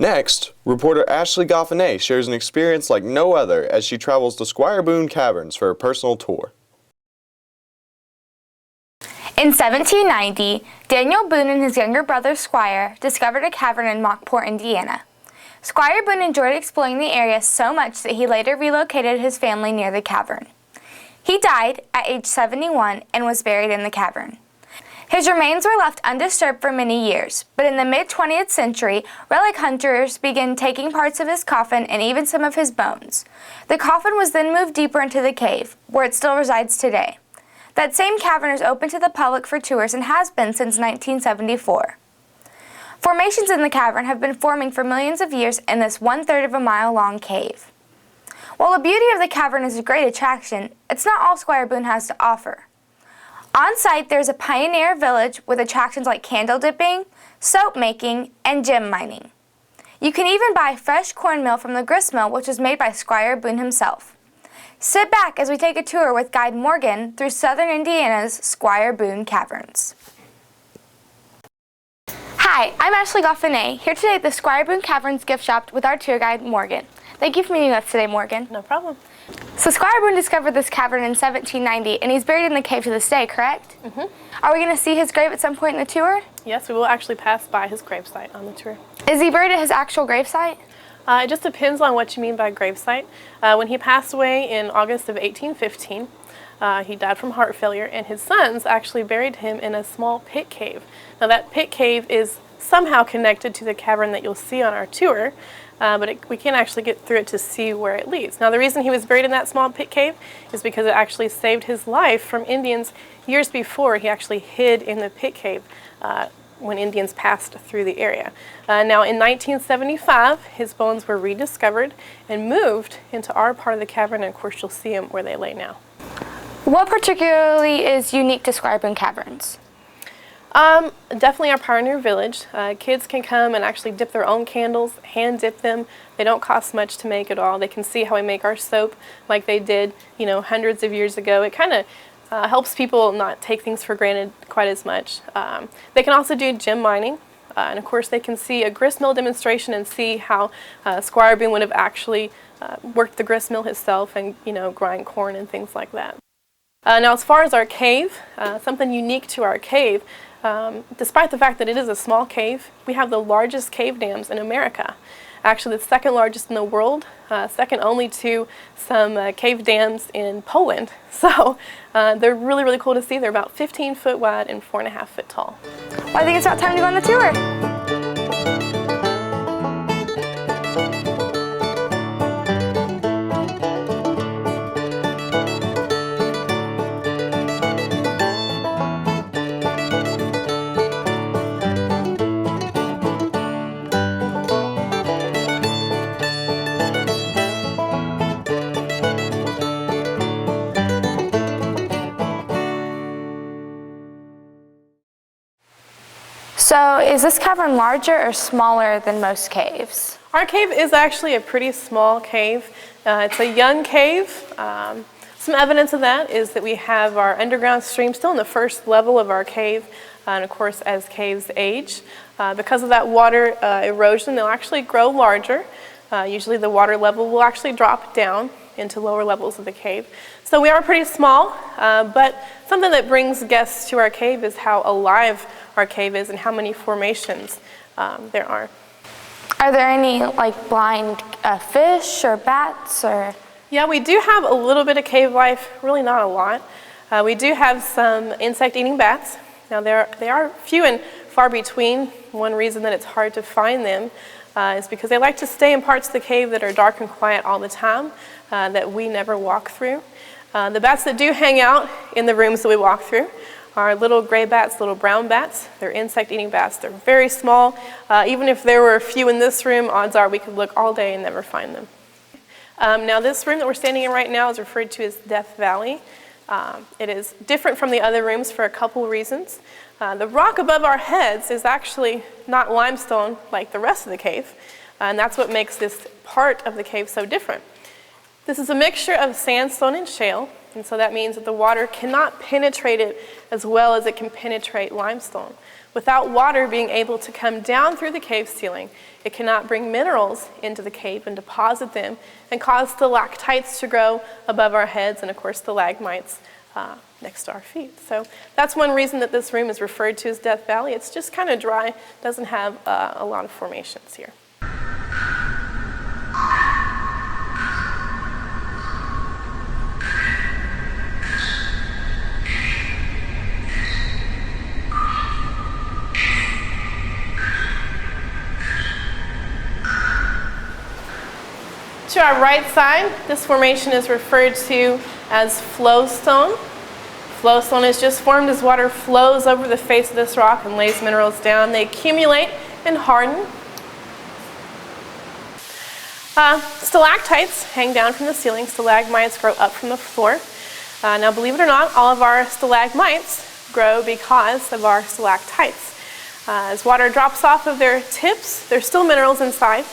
Next, reporter Ashley Goffinet shares an experience like no other as she travels to Squire Boone Caverns for a personal tour. In 1790, Daniel Boone and his younger brother Squire discovered a cavern in Mockport, Indiana. Squire Boone enjoyed exploring the area so much that he later relocated his family near the cavern. He died at age 71 and was buried in the cavern. His remains were left undisturbed for many years, but in the mid-20th century, relic hunters began taking parts of his coffin and even some of his bones. The coffin was then moved deeper into the cave, where it still resides today. That same cavern is open to the public for tours and has been since 1974. Formations in the cavern have been forming for millions of years in this 1/3 of a mile long cave. While the beauty of the cavern is a great attraction, it's not all Squire Boone has to offer. On site, there's a pioneer village with attractions like candle dipping, soap making, and gem mining. You can even buy fresh cornmeal from the gristmill, which was made by Squire Boone himself. Sit back as we take a tour with guide Morgan through southern Indiana's Squire Boone Caverns. Hi, I'm Ashley Goffinet, here today at the Squire Boone Caverns gift shop with our tour guide Morgan. Thank you for meeting us today, Morgan. No problem. So Squire Boone discovered this cavern in 1790, and he's buried in the cave to this day, correct? Mm-hmm. Are we going to see his grave at some point in the tour? Yes, we will actually pass by his gravesite on the tour. Is he buried at his actual gravesite? It just depends on what you mean by gravesite. When he passed away in August of 1815, he died from heart failure, and his sons actually buried him in a small pit cave. Now that pit cave is somehow connected to the cavern that you'll see on our tour, but we can't actually get through it to see where it leads. Now the reason he was buried in that small pit cave is because it actually saved his life from Indians years before. He actually hid in the pit cave when Indians passed through the area. Now in 1975, his bones were rediscovered and moved into our part of the cavern, and of course you'll see them where they lay now. What particularly is unique to Squire Boone Caverns? Definitely our pioneer village. Kids can come and actually dip their own candles, hand dip them. They don't cost much to make at all. They can see how we make our soap like they did, hundreds of years ago. It kind of helps people not take things for granted quite as much. They can also do gem mining, and of course they can see a grist mill demonstration and see how Squire Boone would have actually worked the grist mill himself and grind corn and things like that. Now as far as our cave, something unique to our cave, despite the fact that it is a small cave, we have the largest cave dams in America. Actually the second largest in the world, second only to some cave dams in Poland. So they're really, really cool to see. They're about 15 foot wide and 4.5 foot tall. Well, I think it's about time to go on the tour. So is this cavern larger or smaller than most caves? Our cave is actually a pretty small cave. It's a young cave. Some evidence of that is that we have our underground stream still in the first level of our cave. And of course, as caves age, because of that water erosion, they'll actually grow larger. Usually the water level will actually drop down into lower levels of the cave. So we are pretty small, but something that brings guests to our cave is how alive our cave is and how many formations there are. Are there any blind fish or bats or? Yeah, we do have a little bit of cave life, really not a lot. We do have some insect-eating bats. Now they are few and far between. One reason that it's hard to find them is because they like to stay in parts of the cave that are dark and quiet all the time, that we never walk through. The bats that do hang out in the rooms that we walk through are little gray bats, little brown bats. They're insect-eating bats. They're very small. Even if there were a few in this room, odds are we could look all day and never find them. Now this room that we're standing in right now is referred to as Death Valley. It is different from the other rooms for a couple reasons. The rock above our heads is actually not limestone like the rest of the cave, and that's what makes this part of the cave so different. This is a mixture of sandstone and shale, and so that means that the water cannot penetrate it as well as it can penetrate limestone. Without water being able to come down through the cave ceiling, it cannot bring minerals into the cave and deposit them and cause stalactites to grow above our heads and, of course, stalagmites next to our feet. So that's one reason that this room is referred to as Death Valley. It's just kind of dry, doesn't have a lot of formations here. To our right side, this formation is referred to as Flowstone. Flowstone is just formed as water flows over the face of this rock and lays minerals down. They accumulate and harden. Stalactites hang down from the ceiling. Stalagmites grow up from the floor. Now, believe it or not, all of our stalagmites grow because of our stalactites. As water drops off of their tips, there's still minerals inside.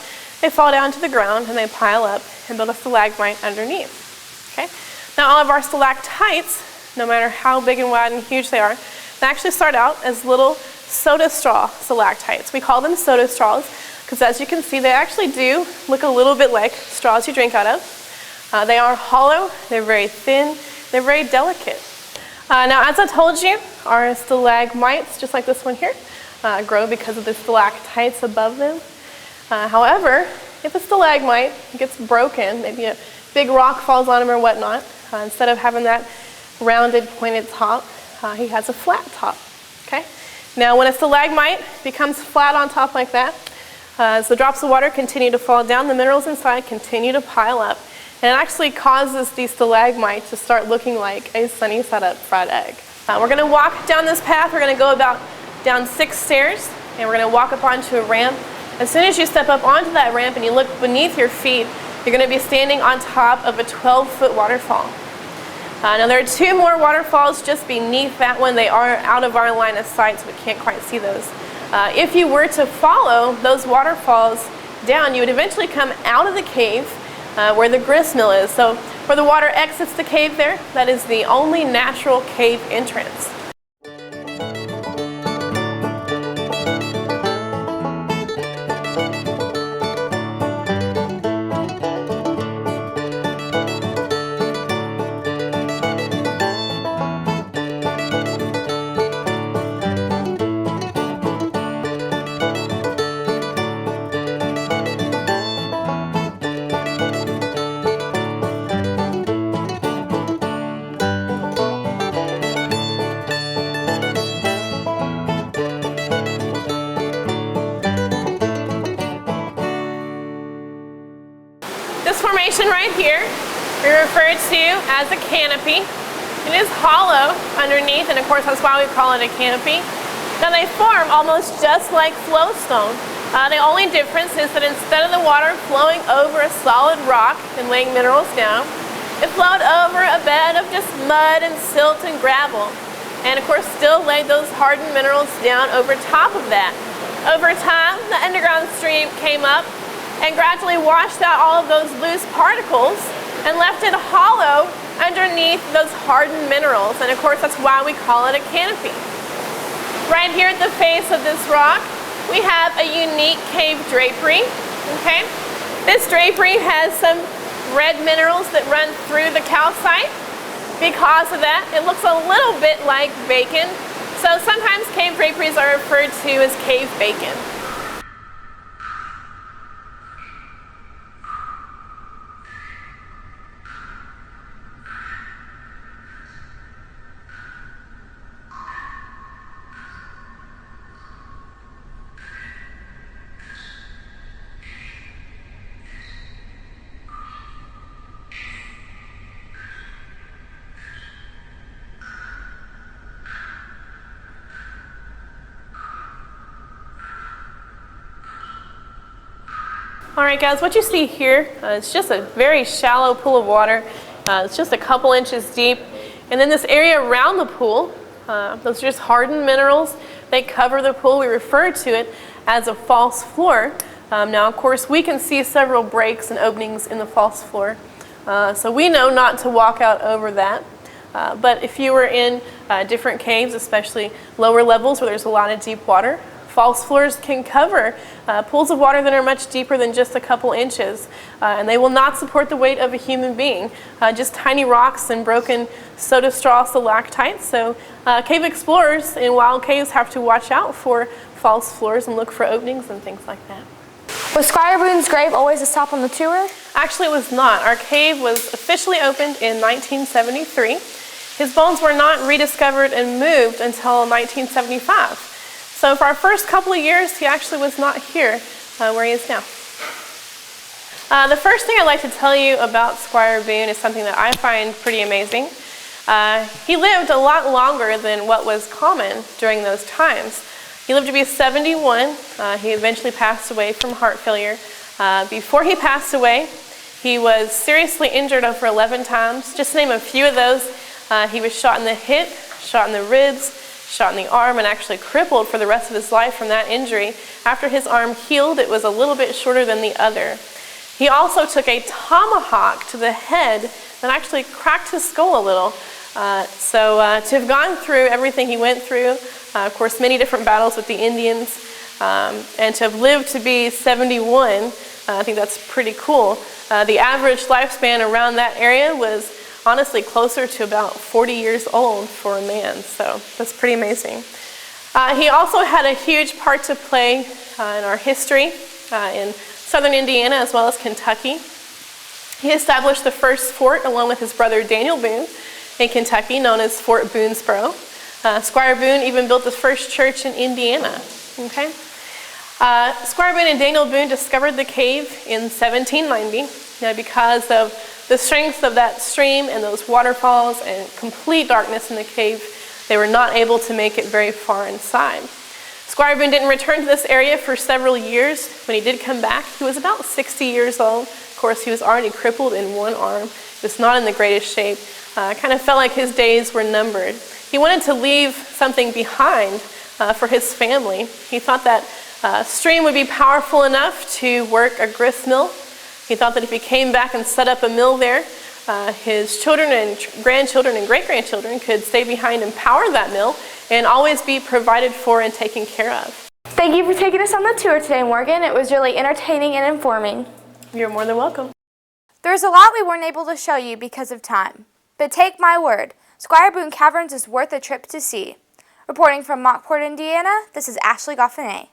They fall down to the ground and they pile up and build a stalagmite underneath. Okay? Now all of our stalactites, no matter how big and wide and huge they are, they actually start out as little soda straw stalactites. We call them soda straws because, as you can see, they actually do look a little bit like straws you drink out of. They are hollow, they're very thin, they're very delicate. Now, as I told you, our stalagmites, just like this one here, grow because of the stalactites above them. However, if a stalagmite gets broken, maybe a big rock falls on him or whatnot, instead of having that rounded, pointed top, he has a flat top. Okay? Now, when a stalagmite becomes flat on top like that, as the drops of water continue to fall down, the minerals inside continue to pile up, and it actually causes these stalagmites to start looking like a sunny side up fried egg. We're going to walk down this path. We're going to go down 6 stairs, and we're going to walk up onto a ramp. As soon as you step up onto that ramp and you look beneath your feet, you're going to be standing on top of a 12-foot waterfall. Now there are 2 more waterfalls just beneath that one. They are out of our line of sight, so we can't quite see those. If you were to follow those waterfalls down, you would eventually come out of the cave where the grist mill is. So where the water exits the cave there, that is the only natural cave entrance. This formation right here we refer to as a canopy. It is hollow underneath, and of course that's why we call it a canopy. Now they form almost just like flowstone. The only difference is that instead of the water flowing over a solid rock and laying minerals down, it flowed over a bed of just mud and silt and gravel. And of course still laid those hardened minerals down over top of that. Over time, the underground stream came up and gradually washed out all of those loose particles and left it hollow underneath those hardened minerals. And of course, that's why we call it a canopy. Right here at the face of this rock, we have a unique cave drapery. Okay? This drapery has some red minerals that run through the calcite. Because of that, it looks a little bit like bacon. So sometimes cave draperies are referred to as cave bacon. All right, guys, what you see here is just a very shallow pool of water. It's just a couple inches deep. And then this area around the pool, those are just hardened minerals. They cover the pool. We refer to it as a false floor. Now, of course, we can see several breaks and openings in the false floor. So we know not to walk out over that. But if you were in different caves, especially lower levels where there's a lot of deep water, false floors can cover pools of water that are much deeper than just a couple inches, and they will not support the weight of a human being, just tiny rocks and broken soda straw stalactites. So cave explorers in wild caves have to watch out for false floors and look for openings and things like that. Was Squire Boone's grave always a stop on the tour? Actually, it was not. Our cave was officially opened in 1973. His bones were not rediscovered and moved until 1975. So for our first couple of years, he actually was not here where he is now. The first thing I'd like to tell you about Squire Boone is something that I find pretty amazing. He lived a lot longer than what was common during those times. He lived to be 71. He eventually passed away from heart failure. Before he passed away, he was seriously injured over 11 times. Just to name a few of those, he was shot in the hip, shot in the ribs, shot in the arm, and actually crippled for the rest of his life from that injury. After his arm healed, it was a little bit shorter than the other. He also took a tomahawk to the head that actually cracked his skull a little. So to have gone through everything he went through, of course many different battles with the Indians, and to have lived to be 71, I think that's pretty cool. The average lifespan around that area was honestly closer to about 40 years old for a man, so that's pretty amazing. He also had a huge part to play in our history in southern Indiana as well as Kentucky. He established the first fort along with his brother Daniel Boone in Kentucky, known as Fort Boonesboro. Squire Boone even built the first church in Indiana. Okay? Squire Boone and Daniel Boone discovered the cave in 1790 because of the strength of that stream and those waterfalls and complete darkness in the cave. They were not able to make it very far inside. Squire Boone didn't return to this area for several years. When he did come back, he was about 60 years old. Of course, he was already crippled in one arm. He was not in the greatest shape. Kind of felt like his days were numbered. He wanted to leave something behind for his family. He thought that stream would be powerful enough to work a grist mill. He thought that if he came back and set up a mill there, his children and grandchildren and great-grandchildren could stay behind and power that mill and always be provided for and taken care of. Thank you for taking us on the tour today, Morgan. It was really entertaining and informing. You're more than welcome. There's a lot we weren't able to show you because of time. But take my word, Squire Boone Caverns is worth a trip to see. Reporting from Mockport, Indiana, this is Ashley Goffinet.